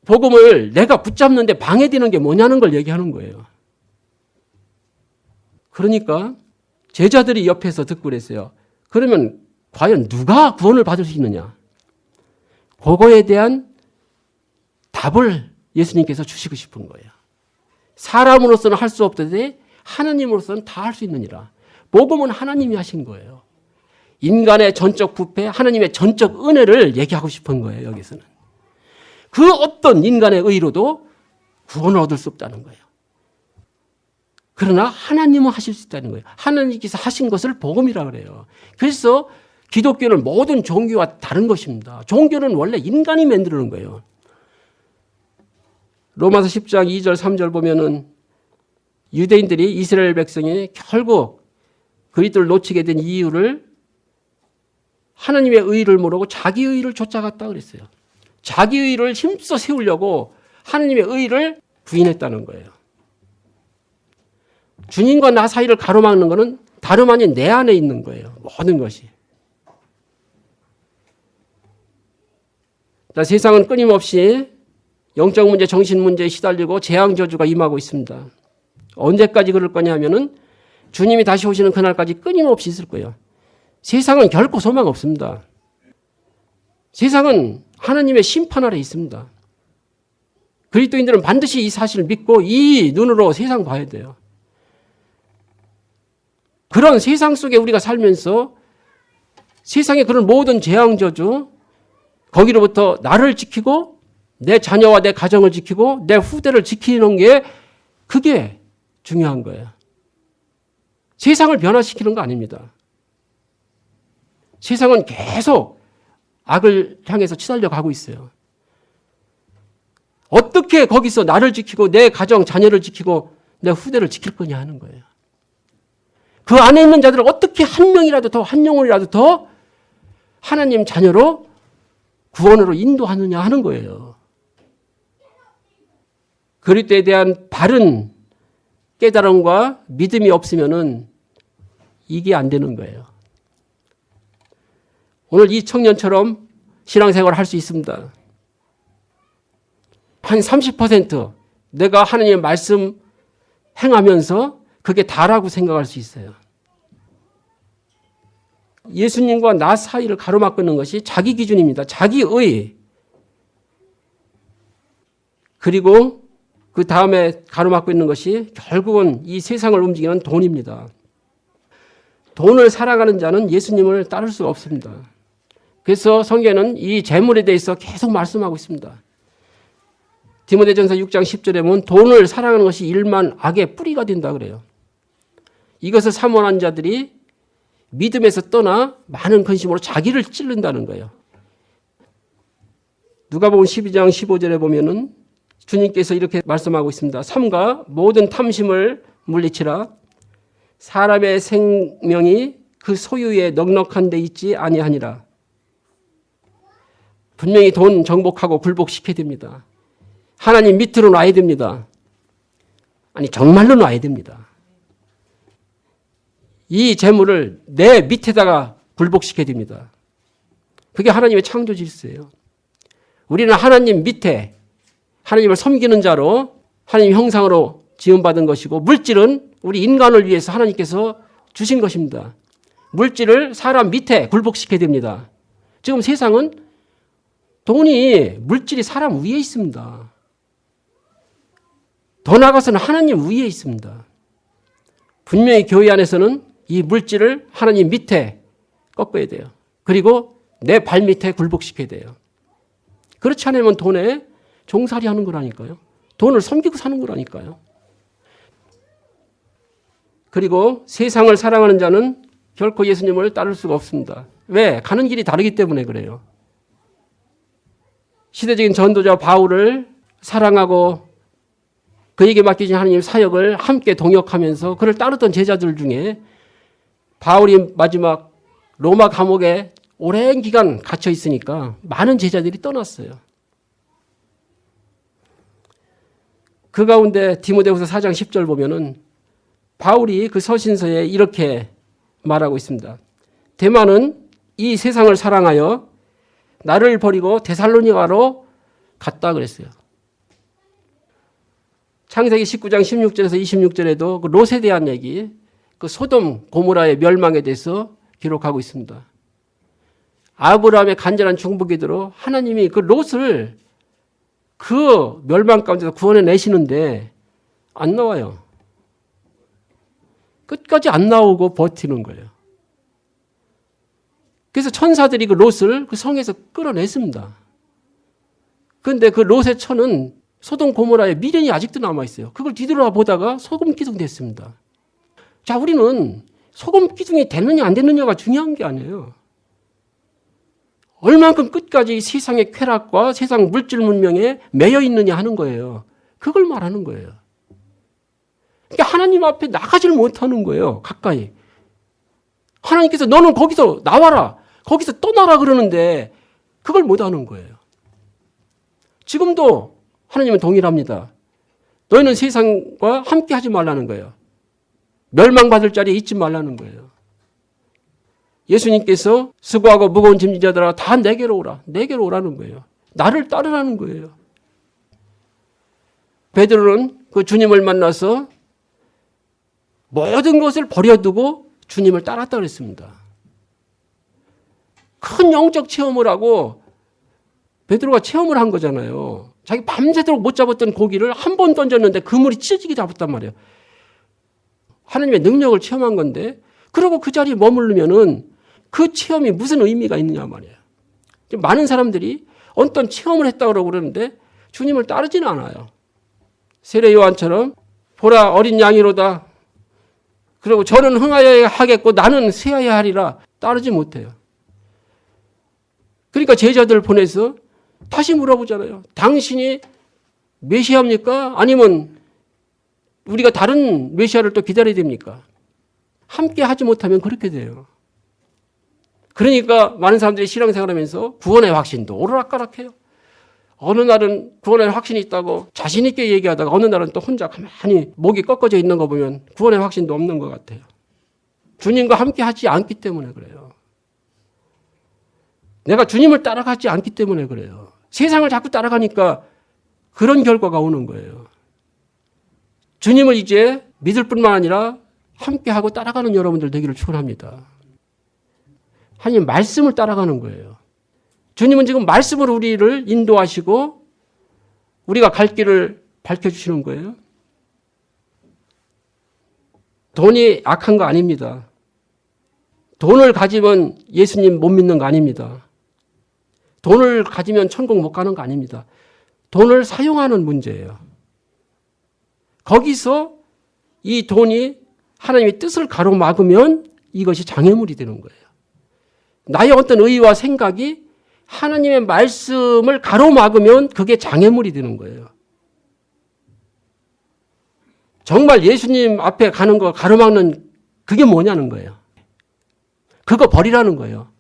복음을 내가 붙잡는데 방해되는 게 뭐냐는 걸 얘기하는 거예요. 그러니까 제자들이 옆에서 듣고 그랬어요. 그러면 과연 누가 구원을 받을 수 있느냐? 그거에 대한 답을 예수님께서 주시고 싶은 거예요. 사람으로서는 할 수 없듯이 하나님으로서는 다 할 수 있느니라. 복음은 하나님이 하신 거예요. 인간의 전적 부패, 하나님의 전적 은혜를 얘기하고 싶은 거예요. 여기서는. 그 어떤 인간의 의로도 구원을 얻을 수 없다는 거예요. 그러나 하나님은 하실 수 있다는 거예요. 하나님께서 하신 것을 복음이라고 그래요. 그래서 기독교는 모든 종교와 다른 것입니다. 종교는 원래 인간이 만드는 거예요. 로마서 10장 2절 3절 보면은 유대인들이 이스라엘 백성이 결국 그리스도를 놓치게 된 이유를 하나님의 의를 모르고 자기 의를 쫓아갔다 그랬어요. 자기 의를 힘써 세우려고 하나님의 의를 부인했다는 거예요. 주님과 나 사이를 가로막는 것은 다름 아닌 내 안에 있는 거예요. 모든 것이. 세상은 끊임없이 영적 문제, 정신 문제에 시달리고 재앙 저주가 임하고 있습니다. 언제까지 그럴 거냐 하면은 주님이 다시 오시는 그날까지 끊임없이 있을 거예요. 세상은 결코 소망 없습니다. 세상은 하나님의 심판 아래 있습니다. 그리스도인들은 반드시 이 사실을 믿고 이 눈으로 세상 봐야 돼요. 그런 세상 속에 우리가 살면서 세상의 그런 모든 재앙 저주 거기로부터 나를 지키고 내 자녀와 내 가정을 지키고 내 후대를 지키는 게 그게 중요한 거예요. 세상을 변화시키는 거 아닙니다. 세상은 계속 악을 향해서 치달려 가고 있어요. 어떻게 거기서 나를 지키고 내 가정, 자녀를 지키고 내 후대를 지킬 거냐 하는 거예요. 그 안에 있는 자들을 어떻게 한 명이라도 더, 한 영혼이라도 더 하나님 자녀로 구원으로 인도하느냐 하는 거예요. 그리스도에 대한 바른 깨달음과 믿음이 없으면은 이게 안 되는 거예요. 오늘 이 청년처럼 신앙생활을 할 수 있습니다. 한 30% 내가 하나님의 말씀 행하면서 그게 다라고 생각할 수 있어요. 예수님과 나 사이를 가로막는 것이 자기 기준입니다. 자기의. 그리고 그 다음에 가로막고 있는 것이 결국은 이 세상을 움직이는 돈입니다. 돈을 사랑하는 자는 예수님을 따를 수가 없습니다. 그래서 성경에는 이 재물에 대해서 계속 말씀하고 있습니다. 디모데전서 6장 10절에 보면 돈을 사랑하는 것이 일만 악의 뿌리가 된다 그래요. 이것을 사모하는 자들이 믿음에서 떠나 많은 근심으로 자기를 찔른다는 거예요. 누가복음 12장 15절에 보면은 주님께서 이렇게 말씀하고 있습니다. 삼가 모든 탐심을 물리치라. 사람의 생명이 그 소유에 넉넉한 데 있지 아니하니라. 분명히 돈 정복하고 굴복시켜야 됩니다. 하나님 밑으로 놔야 됩니다. 아니 정말로 놔야 됩니다. 이 재물을 내 밑에다가 굴복시켜야 됩니다. 그게 하나님의 창조 질서예요. 우리는 하나님 밑에 하나님을 섬기는 자로 하나님 형상으로 지음받은 것이고 물질은 우리 인간을 위해서 하나님께서 주신 것입니다. 물질을 사람 밑에 굴복시켜야 됩니다. 지금 세상은 돈이 물질이 사람 위에 있습니다. 더 나아가서는 하나님 위에 있습니다. 분명히 교회 안에서는 이 물질을 하나님 밑에 꺾어야 돼요. 그리고 내 발 밑에 굴복시켜야 돼요. 그렇지 않으면 돈에 종살이 하는 거라니까요. 돈을 섬기고 사는 거라니까요. 그리고 세상을 사랑하는 자는 결코 예수님을 따를 수가 없습니다. 왜? 가는 길이 다르기 때문에 그래요. 시대적인 전도자 바울을 사랑하고 그에게 맡기신 하나님의 사역을 함께 동역하면서 그를 따르던 제자들 중에 바울이 마지막 로마 감옥에 오랜 기간 갇혀 있으니까 많은 제자들이 떠났어요. 그 가운데 디모데후서 4장 10절 보면은 바울이 그 서신서에 이렇게 말하고 있습니다. 데마는 이 세상을 사랑하여 나를 버리고 데살로니가로 갔다 그랬어요. 창세기 19장 16절에서 26절에도 그 롯에 대한 얘기, 그 소돔 고모라의 멸망에 대해서 기록하고 있습니다. 아브라함의 간절한 중보기도로 하나님이 그 롯을 그 멸망 가운데서 구원해 내시는데 안 나와요. 끝까지 안 나오고 버티는 거예요. 그래서 천사들이 그 롯을 그 성에서 끌어냈습니다. 그런데 그 롯의 처는 소돔 고모라의 미련이 아직도 남아있어요. 그걸 뒤돌아보다가 소금 기둥됐습니다. 자, 우리는 소금 기둥이 됐느냐 안 됐느냐가 중요한 게 아니에요. 얼만큼 끝까지 세상의 쾌락과 세상 물질 문명에 매여 있느냐 하는 거예요. 그걸 말하는 거예요. 그러니까 하나님 앞에 나가지를 못하는 거예요. 가까이. 하나님께서 너는 거기서 나와라. 거기서 떠나라 그러는데 그걸 못하는 거예요. 지금도 하나님은 동일합니다. 너희는 세상과 함께 하지 말라는 거예요. 멸망받을 자리에 있지 말라는 거예요. 예수님께서 수고하고 무거운 짐진 자들아 다 내게로 오라. 내게로 오라는 거예요. 나를 따르라는 거예요. 베드로는 그 주님을 만나서 모든 것을 버려두고 주님을 따랐다 그랬습니다. 큰 영적 체험을 하고 베드로가 체험을 한 거잖아요. 자기 밤새도록 못 잡았던 고기를 한 번 던졌는데 그물이 찢어지게 잡았단 말이에요. 하나님의 능력을 체험한 건데 그러고 그 자리에 머무르면은 그 체험이 무슨 의미가 있느냐 말이에요. 많은 사람들이 어떤 체험을 했다고 그러는데 주님을 따르지는 않아요. 세례 요한처럼 보라 어린 양이로다. 그리고 저는 흥하여야 하겠고 나는 쇠하여야 하리라. 따르지 못해요. 그러니까 제자들 보내서 다시 물어보잖아요. 당신이 메시아입니까? 아니면 우리가 다른 메시아를 또 기다려야 됩니까? 함께 하지 못하면 그렇게 돼요. 그러니까 많은 사람들이 신앙생활하면서 구원의 확신도 오르락가락해요. 어느 날은 구원의 확신이 있다고 자신 있게 얘기하다가 어느 날은 또 혼자 가만히 목이 꺾어져 있는 거 보면 구원의 확신도 없는 것 같아요. 주님과 함께 하지 않기 때문에 그래요. 내가 주님을 따라가지 않기 때문에 그래요. 세상을 자꾸 따라가니까 그런 결과가 오는 거예요. 주님을 이제 믿을 뿐만 아니라 함께하고 따라가는 여러분들 되기를 축원합니다. 하나님 말씀을 따라가는 거예요. 주님은 지금 말씀으로 우리를 인도하시고 우리가 갈 길을 밝혀주시는 거예요. 돈이 악한 거 아닙니다. 돈을 가지면 예수님 못 믿는 거 아닙니다. 돈을 가지면 천국 못 가는 거 아닙니다. 돈을 사용하는 문제예요. 거기서 이 돈이 하나님의 뜻을 가로막으면 이것이 장애물이 되는 거예요. 나의 어떤 의와 생각이 하나님의 말씀을 가로막으면 그게 장애물이 되는 거예요. 정말 예수님 앞에 가는 거 가로막는 그게 뭐냐는 거예요. 그거 버리라는 거예요.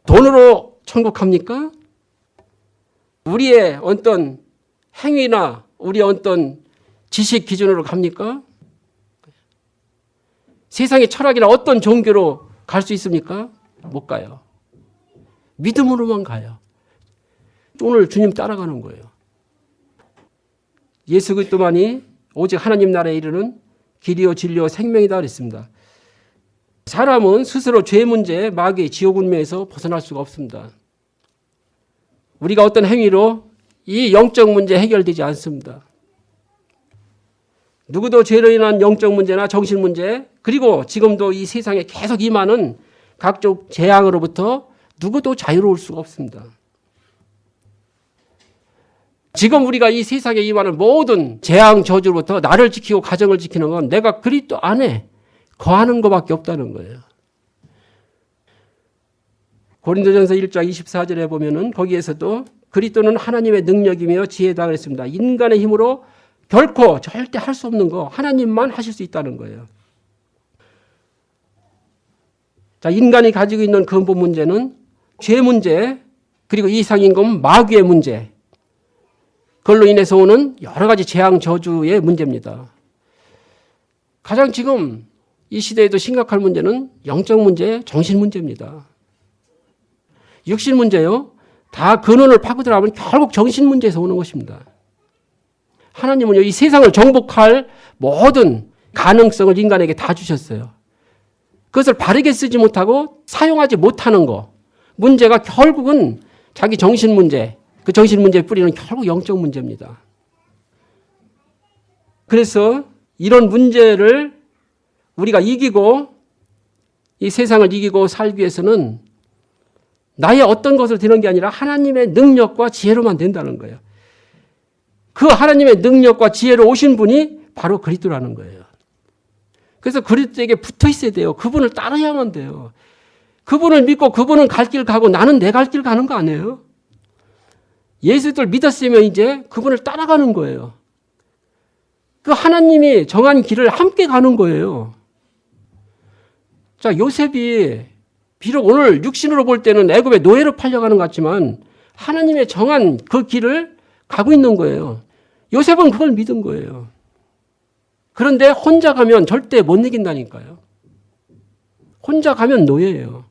돈으로 천국 갑니까? 우리의 어떤 행위나 우리의 어떤 지식 기준으로 갑니까? 세상의 철학이나 어떤 종교로 갈 수 있습니까? 못 가요. 믿음으로만 가요. 오늘 주님 따라가는 거예요. 예수 그리스도만이 오직 하나님 나라에 이르는 길이요 진리요 생명이다 그랬습니다. 사람은 스스로 죄 문제, 마귀의 지옥 운명에서 벗어날 수가 없습니다. 우리가 어떤 행위로 이 영적 문제 해결되지 않습니다. 누구도 죄로 인한 영적 문제나 정신 문제, 그리고 지금도 이 세상에 계속 임하는 각종 재앙으로부터 누구도 자유로울 수가 없습니다. 지금 우리가 이 세상에 임하는 모든 재앙 저주로부터 나를 지키고 가정을 지키는 건 내가 그리스도 안에 거하는 것밖에 없다는 거예요. 고린도전서 1장 24절에 보면은 거기에서도 그리스도는 하나님의 능력이며 지혜다 그랬습니다. 인간의 힘으로 결코 절대 할 수 없는 거 하나님만 하실 수 있다는 거예요. 자, 인간이 가지고 있는 근본 문제는 죄 문제, 그리고 이상임금 마귀의 문제, 그걸로 인해서 오는 여러 가지 재앙 저주의 문제입니다. 가장 지금 이 시대에도 심각한 문제는 영적 문제, 정신 문제입니다. 육신 문제요. 다 근원을 파고들어가면 결국 정신 문제에서 오는 것입니다. 하나님은 이 세상을 정복할 모든 가능성을 인간에게 다 주셨어요. 그것을 바르게 쓰지 못하고 사용하지 못하는 거. 문제가 결국은 자기 정신 문제, 그 정신 문제의 뿌리는 결국 영적 문제입니다. 그래서 이런 문제를 우리가 이기고 이 세상을 이기고 살기 위해서는 나의 어떤 것을 되는 게 아니라 하나님의 능력과 지혜로만 된다는 거예요. 그 하나님의 능력과 지혜로 오신 분이 바로 그리스도라는 거예요. 그래서 그리스도에게 붙어 있어야 돼요. 그분을 따라야만 돼요. 그분을 믿고 그분은 갈 길 가고 나는 내 갈 길 가는 거 아니에요? 예수를 믿었으면 이제 그분을 따라가는 거예요. 그 하나님이 정한 길을 함께 가는 거예요. 자, 요셉이 비록 오늘 육신으로 볼 때는 애굽의 노예로 팔려가는 것 같지만 하나님의 정한 그 길을 가고 있는 거예요. 요셉은 그걸 믿은 거예요. 그런데 혼자 가면 절대 못 이긴다니까요. 혼자 가면 노예예요.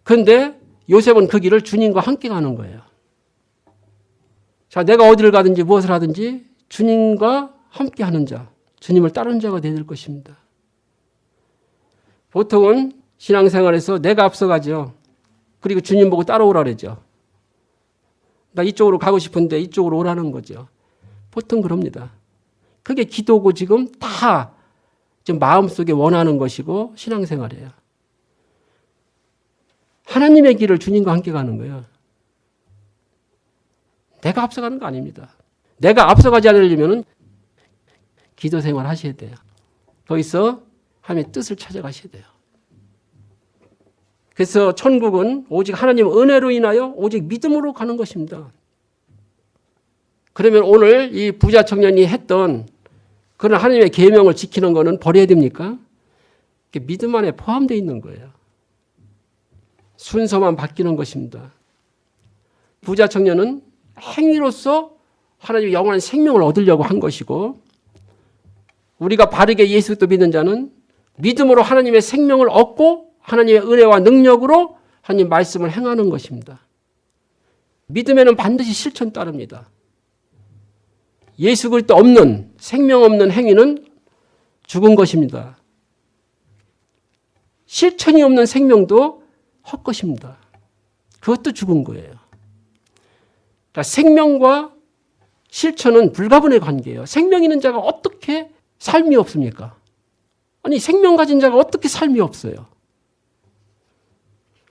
그런데 요셉은 그 길을 주님과 함께 가는 거예요. 자, 내가 어디를 가든지 무엇을 하든지 주님과 함께 하는 자, 주님을 따르는 자가 되야 될 것입니다. 보통은 신앙생활에서 내가 앞서가죠. 그리고 주님 보고 따라오라 그러죠. 나 이쪽으로 가고 싶은데 이쪽으로 오라는 거죠. 보통 그럽니다. 그게 기도고 지금 다 지금 마음속에 원하는 것이고 신앙생활이에요. 하나님의 길을 주님과 함께 가는 거예요. 내가 앞서가는 거 아닙니다. 내가 앞서가지 않으려면 기도생활 하셔야 돼요. 거기서 하나님의 뜻을 찾아가셔야 돼요. 그래서 천국은 오직 하나님의 은혜로 인하여 오직 믿음으로 가는 것입니다. 그러면 오늘 이 부자 청년이 했던 그런 하나님의 계명을 지키는 것은 버려야 됩니까? 믿음 안에 포함되어 있는 거예요. 순서만 바뀌는 것입니다. 부자 청년은 행위로서 하나님의 영원한 생명을 얻으려고 한 것이고 우리가 바르게 예수 그리스도 믿는 자는 믿음으로 하나님의 생명을 얻고 하나님의 은혜와 능력으로 하나님 말씀을 행하는 것입니다. 믿음에는 반드시 실천 따릅니다. 예수 그리스도 없는 생명 없는 행위는 죽은 것입니다. 실천이 없는 생명도 헛것입니다. 그것도 죽은 거예요. 그러니까 생명과 실천은 불가분의 관계예요. 생명 있는 자가 어떻게 삶이 없습니까? 아니 생명 가진 자가 어떻게 삶이 없어요?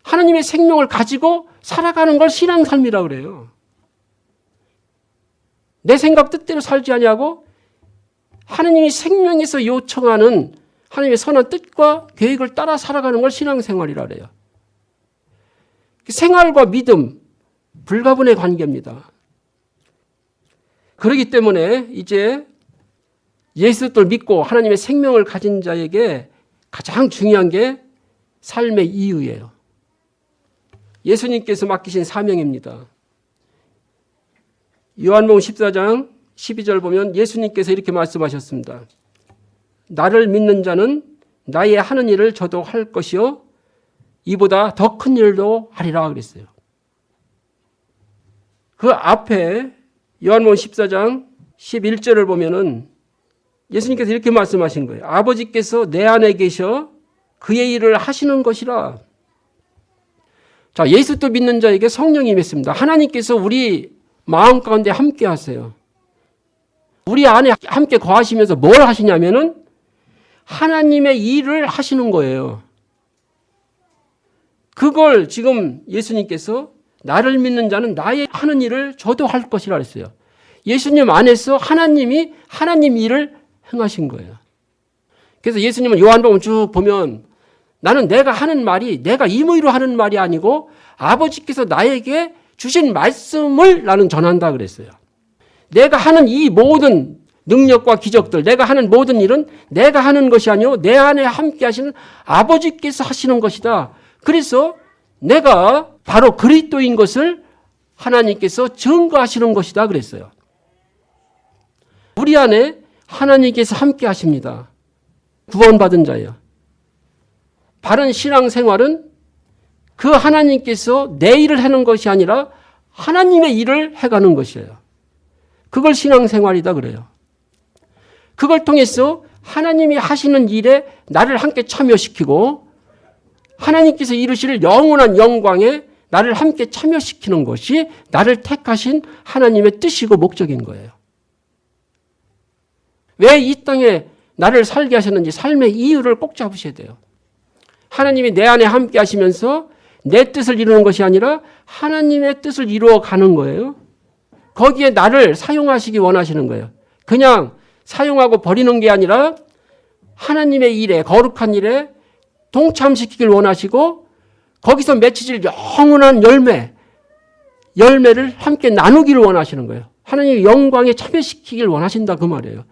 하나님의 생명을 가지고 살아가는 걸 신앙 삶이라고 그래요. 내 생각 뜻대로 살지 아니하고 하나님이 생명에서 요청하는 하나님의 선한 뜻과 계획을 따라 살아가는 걸 신앙생활이라 그래요. 생활과 믿음, 불가분의 관계입니다. 그렇기 때문에 이제 예수를 믿고 하나님의 생명을 가진 자에게 가장 중요한 게 삶의 이유예요. 예수님께서 맡기신 사명입니다. 요한복음 14장 12절 보면 예수님께서 이렇게 말씀하셨습니다. 나를 믿는 자는 나의 하는 일을 저도 할 것이요 이보다 더 큰 일도 하리라 그랬어요. 그 앞에 요한복음 14장 11절을 보면은 예수님께서 이렇게 말씀하신 거예요. 아버지께서 내 안에 계셔 그의 일을 하시는 것이라. 자, 예수도 믿는 자에게 성령이 임했습니다. 하나님께서 우리 마음 가운데 함께 하세요. 우리 안에 함께 거하시면서 뭘 하시냐면은 하나님의 일을 하시는 거예요. 그걸 지금 예수님께서 나를 믿는 자는 나의 하는 일을 저도 할 것이라 했어요. 예수님 안에서 하나님이 하나님 일을 행하신 거예요. 그래서 예수님은 요한복음 쭉 보면 나는 내가 하는 말이 내가 임의로 하는 말이 아니고 아버지께서 나에게 주신 말씀을 나는 전한다 그랬어요. 내가 하는 이 모든 능력과 기적들, 내가 하는 모든 일은 내가 하는 것이 아니요 내 안에 함께 하시는 아버지께서 하시는 것이다. 그래서 내가 바로 그리스도인 것을 하나님께서 증거하시는 것이다 그랬어요. 우리 안에 하나님께서 함께 하십니다. 구원받은 자예요. 바른 신앙생활은 그 하나님께서 내 일을 하는 것이 아니라 하나님의 일을 해가는 것이에요. 그걸 신앙생활이다 그래요. 그걸 통해서 하나님이 하시는 일에 나를 함께 참여시키고 하나님께서 이루실 영원한 영광에 나를 함께 참여시키는 것이 나를 택하신 하나님의 뜻이고 목적인 거예요. 왜 이 땅에 나를 살게 하셨는지 삶의 이유를 꼭 잡으셔야 돼요. 하나님이 내 안에 함께 하시면서 내 뜻을 이루는 것이 아니라 하나님의 뜻을 이루어 가는 거예요. 거기에 나를 사용하시기 원하시는 거예요. 그냥 사용하고 버리는 게 아니라 하나님의 일에, 거룩한 일에 동참시키길 원하시고 거기서 맺히질 영원한 열매를 함께 나누기를 원하시는 거예요. 하나님의 영광에 참여시키길 원하신다 그 말이에요.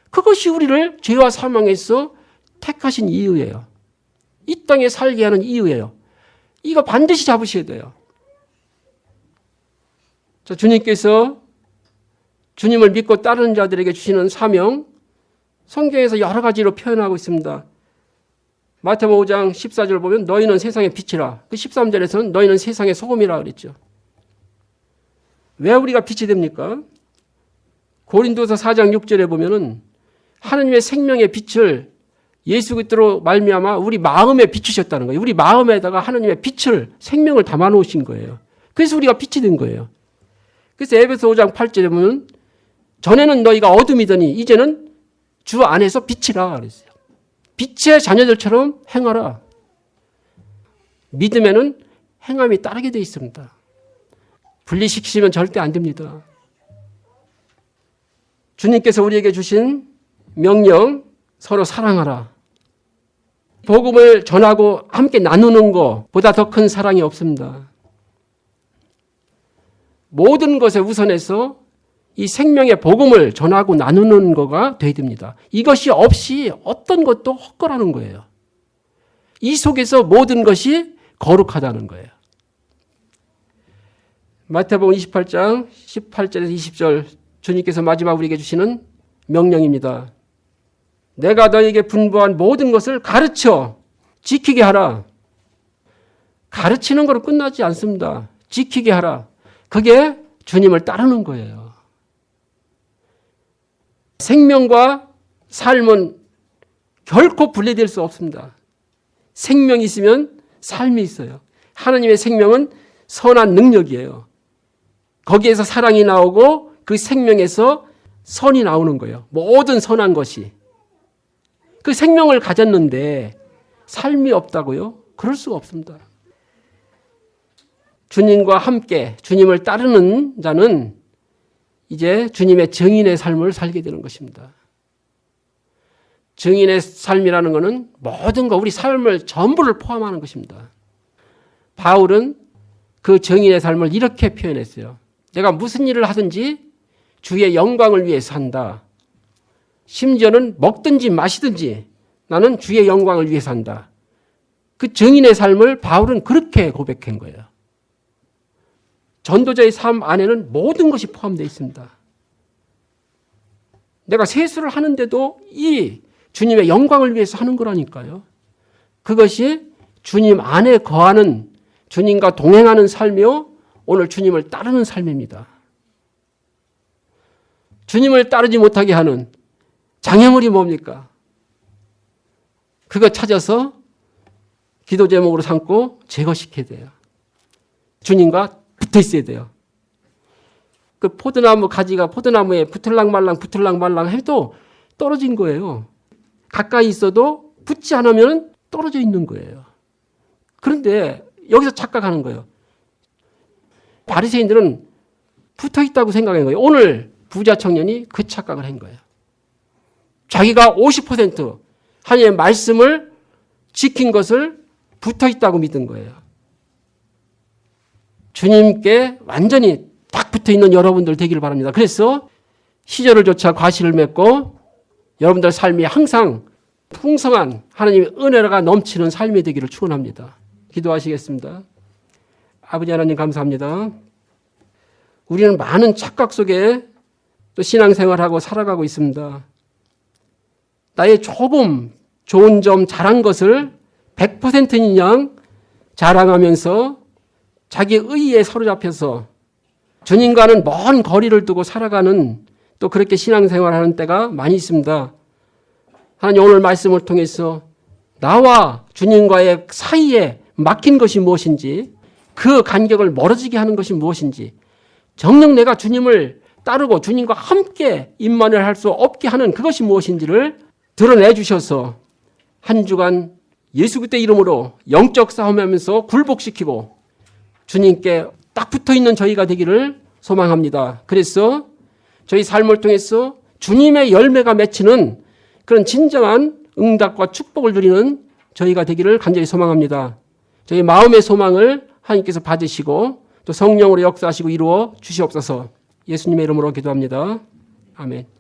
그것이 우리를 죄와 사망에서 택하신 이유예요. 이 땅에 살게 하는 이유예요. 이거 반드시 잡으셔야 돼요. 자, 주님께서 주님을 믿고 따르는 자들에게 주시는 사명, 성경에서 여러 가지로 표현하고 있습니다. 마태복음 5장 14절 보면 너희는 세상의 빛이라. 그 13절에서는 너희는 세상의 소금이라 그랬죠. 왜 우리가 빛이 됩니까? 고린도서 4장 6절에 보면은 하나님의 생명의 빛을 예수 그리스도로 말미암아 우리 마음에 비추셨다는 거예요. 우리 마음에다가 하나님의 빛을, 생명을 담아 놓으신 거예요. 그래서 우리가 빛이 된 거예요. 그래서 에베소 5장 8절에 보면 전에는 너희가 어둠이더니 이제는 주 안에서 빛이라 그랬어요. 빛의 자녀들처럼 행하라. 믿음에는 행함이 따르게 되어 있습니다. 분리시키시면 절대 안 됩니다. 주님께서 우리에게 주신 명령, 서로 사랑하라. 복음을 전하고 함께 나누는 것보다 더 큰 사랑이 없습니다. 모든 것에 우선해서 이 생명의 복음을 전하고 나누는 거가 돼야 됩니다. 이것이 없이 어떤 것도 헛거라는 거예요. 이 속에서 모든 것이 거룩하다는 거예요. 마태복음 28장 18절에서 20절 주님께서 마지막 우리에게 주시는 명령입니다. 내가 너에게 분부한 모든 것을 가르쳐 지키게 하라. 가르치는 거로 끝나지 않습니다. 지키게 하라. 그게 주님을 따르는 거예요. 생명과 삶은 결코 분리될 수 없습니다. 생명이 있으면 삶이 있어요. 하나님의 생명은 선한 능력이에요. 거기에서 사랑이 나오고 그 생명에서 선이 나오는 거예요. 모든 선한 것이. 그 생명을 가졌는데 삶이 없다고요? 그럴 수가 없습니다. 주님과 함께 주님을 따르는 자는 이제 주님의 증인의 삶을 살게 되는 것입니다. 증인의 삶이라는 것은 모든 것, 우리 삶을 전부를 포함하는 것입니다. 바울은 그 증인의 삶을 이렇게 표현했어요. 내가 무슨 일을 하든지 주의 영광을 위해서 한다. 심지어는 먹든지 마시든지 나는 주의 영광을 위해서 한다. 그 증인의 삶을 바울은 그렇게 고백한 거예요. 전도자의 삶 안에는 모든 것이 포함되어 있습니다. 내가 세수를 하는데도 이 주님의 영광을 위해서 하는 거라니까요. 그것이 주님 안에 거하는, 주님과 동행하는 삶이요, 오늘 주님을 따르는 삶입니다. 주님을 따르지 못하게 하는 장애물이 뭡니까? 그거 찾아서 기도 제목으로 삼고 제거시켜야 돼요. 주님과 붙어 있어야 돼요. 그 포도나무 가지가 포도나무에 붙을랑 말랑 해도 떨어진 거예요. 가까이 있어도 붙지 않으면 떨어져 있는 거예요. 그런데 여기서 착각하는 거예요. 바리새인들은 붙어 있다고 생각한 거예요. 오늘 부자 청년이 그 착각을 한 거예요. 자기가 50% 하나님의 말씀을 지킨 것을 붙어 있다고 믿은 거예요. 주님께 완전히 딱 붙어 있는 여러분들 되기를 바랍니다. 그래서 시절을 조차 과실을 맺고 여러분들 삶이 항상 풍성한 하나님의 은혜가 넘치는 삶이 되기를 축원합니다. 기도하시겠습니다. 아버지 하나님 감사합니다. 우리는 많은 착각 속에 또 신앙생활하고 살아가고 있습니다. 나의 조금 좋은 점 잘한 것을 100%인 양 자랑하면서 자기 의의에 사로잡혀서 주님과는 먼 거리를 두고 살아가는 또 그렇게 신앙생활하는 때가 많이 있습니다. 하나님 오늘 말씀을 통해서 나와 주님과의 사이에 막힌 것이 무엇인지 그 간격을 멀어지게 하는 것이 무엇인지 정녕 내가 주님을 따르고 주님과 함께 임만을 할 수 없게 하는 그것이 무엇인지를 드러내 주셔서 한 주간 예수 그리스도의 이름으로 영적 싸움하면서 굴복시키고 주님께 딱 붙어있는 저희가 되기를 소망합니다. 그래서 저희 삶을 통해서 주님의 열매가 맺히는 그런 진정한 응답과 축복을 누리는 저희가 되기를 간절히 소망합니다. 저희 마음의 소망을 하나님께서 받으시고 또 성령으로 역사하시고 이루어 주시옵소서. 예수님의 이름으로 기도합니다. 아멘.